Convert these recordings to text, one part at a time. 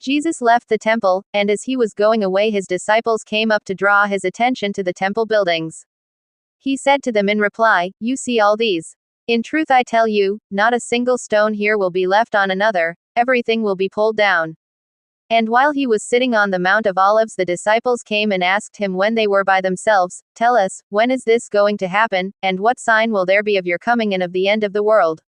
Jesus left the temple, and as he was going away, his disciples came up to draw his attention to the temple buildings. He said to them in reply, "You see all these? In truth I tell you, not a single stone here will be left on another, everything will be pulled down." And while he was sitting on the Mount of Olives, the disciples came and asked him when they were by themselves, "Tell us, when is this going to happen, and what sign will there be of your coming and of the end of the world?"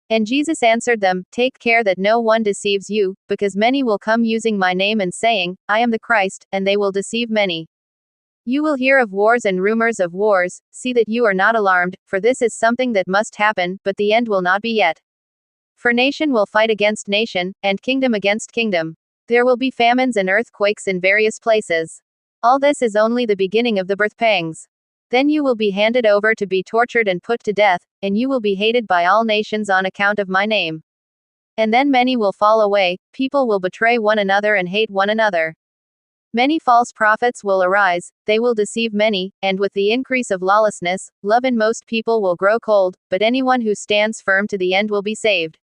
And Jesus answered them, "Take care that no one deceives you, because many will come using my name and saying, 'I am the Christ,' and they will deceive many. You will hear of wars and rumors of wars. See that you are not alarmed, for this is something that must happen, but the end will not be yet. For nation will fight against nation, and kingdom against kingdom. There will be famines and earthquakes in various places. All this is only the beginning of the birth pangs. Then you will be handed over to be tortured and put to death, and you will be hated by all nations on account of my name. And then many will fall away, people will betray one another and hate one another. Many false prophets will arise, they will deceive many, and with the increase of lawlessness, love in most people will grow cold, but anyone who stands firm to the end will be saved.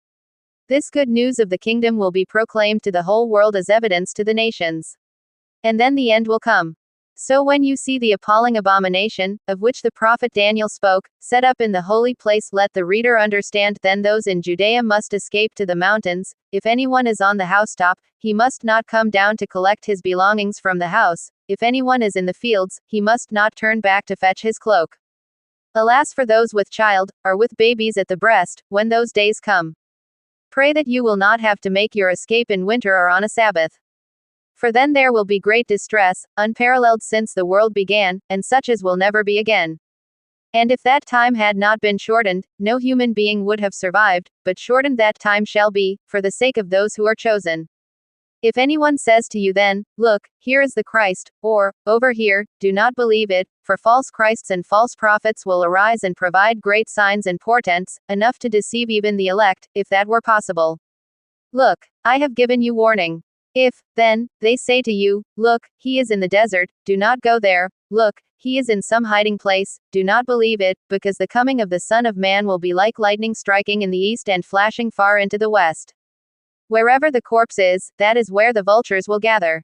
This good news of the kingdom will be proclaimed to the whole world as evidence to the nations. And then the end will come. So when you see the appalling abomination, of which the prophet Daniel spoke, set up in the holy place, let the reader understand. Then those in Judea must escape to the mountains. If anyone is on the housetop, he must not come down to collect his belongings from the house. If anyone is in the fields, he must not turn back to fetch his cloak. Alas for those with child, or with babies at the breast, when those days come. Pray that you will not have to make your escape in winter or on a Sabbath. For then there will be great distress, unparalleled since the world began, and such as will never be again. And if that time had not been shortened, no human being would have survived, but shortened that time shall be, for the sake of those who are chosen. If anyone says to you then, "Look, here is the Christ," or, "Over here," do not believe it, for false Christs and false prophets will arise and provide great signs and portents, enough to deceive even the elect, if that were possible. Look, I have given you warning. If, then, they say to you, "Look, he is in the desert," do not go there. "Look, he is in some hiding place," do not believe it, because the coming of the Son of Man will be like lightning striking in the east and flashing far into the west. Wherever the corpse is, that is where the vultures will gather.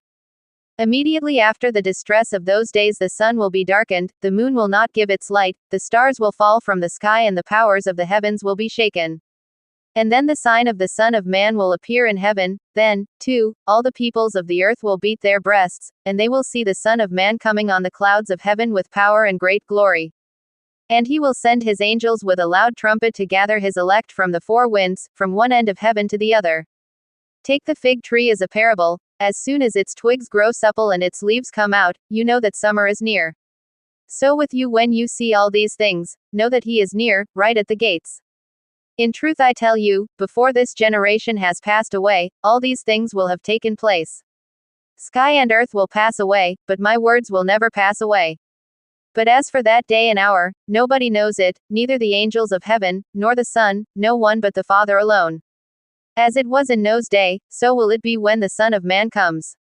Immediately after the distress of those days the sun will be darkened, the moon will not give its light, the stars will fall from the sky, and the powers of the heavens will be shaken. And then the sign of the Son of Man will appear in heaven. Then, too, all the peoples of the earth will beat their breasts, and they will see the Son of Man coming on the clouds of heaven with power and great glory. And he will send his angels with a loud trumpet to gather his elect from the four winds, from one end of heaven to the other. Take the fig tree as a parable. As soon as its twigs grow supple and its leaves come out, you know that summer is near. So with you, when you see all these things, know that he is near, right at the gates. In truth I tell you, before this generation has passed away, all these things will have taken place. Sky and earth will pass away, but my words will never pass away. But as for that day and hour, nobody knows it, neither the angels of heaven, nor the Son, no one but the Father alone. As it was in Noah's day, so will it be when the Son of Man comes.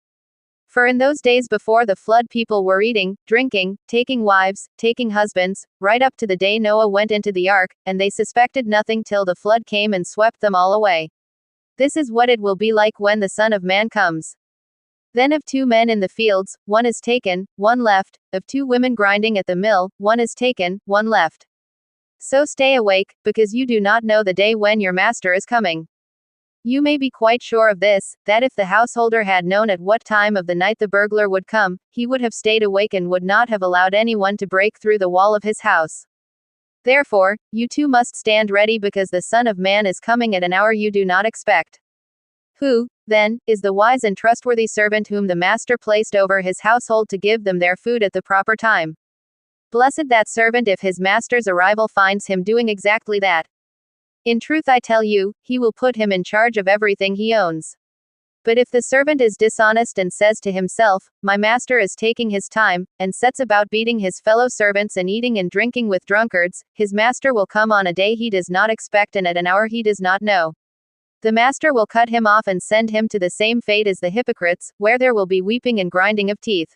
For in those days before the flood people were eating, drinking, taking wives, taking husbands, right up to the day Noah went into the ark, and they suspected nothing till the flood came and swept them all away. This is what it will be like when the Son of Man comes. Then of 2 men in the fields, one is taken, one left. Of 2 women grinding at the mill, one is taken, one left. So stay awake, because you do not know the day when your master is coming. You may be quite sure of this, that if the householder had known at what time of the night the burglar would come, he would have stayed awake and would not have allowed anyone to break through the wall of his house. Therefore, you too must stand ready, because the Son of Man is coming at an hour you do not expect. Who, then, is the wise and trustworthy servant whom the master placed over his household to give them their food at the proper time? Blessed that servant if his master's arrival finds him doing exactly that. In truth I tell you, he will put him in charge of everything he owns. But if the servant is dishonest and says to himself, "My master is taking his time," and sets about beating his fellow servants and eating and drinking with drunkards, his master will come on a day he does not expect and at an hour he does not know. The master will cut him off and send him to the same fate as the hypocrites, where there will be weeping and grinding of teeth.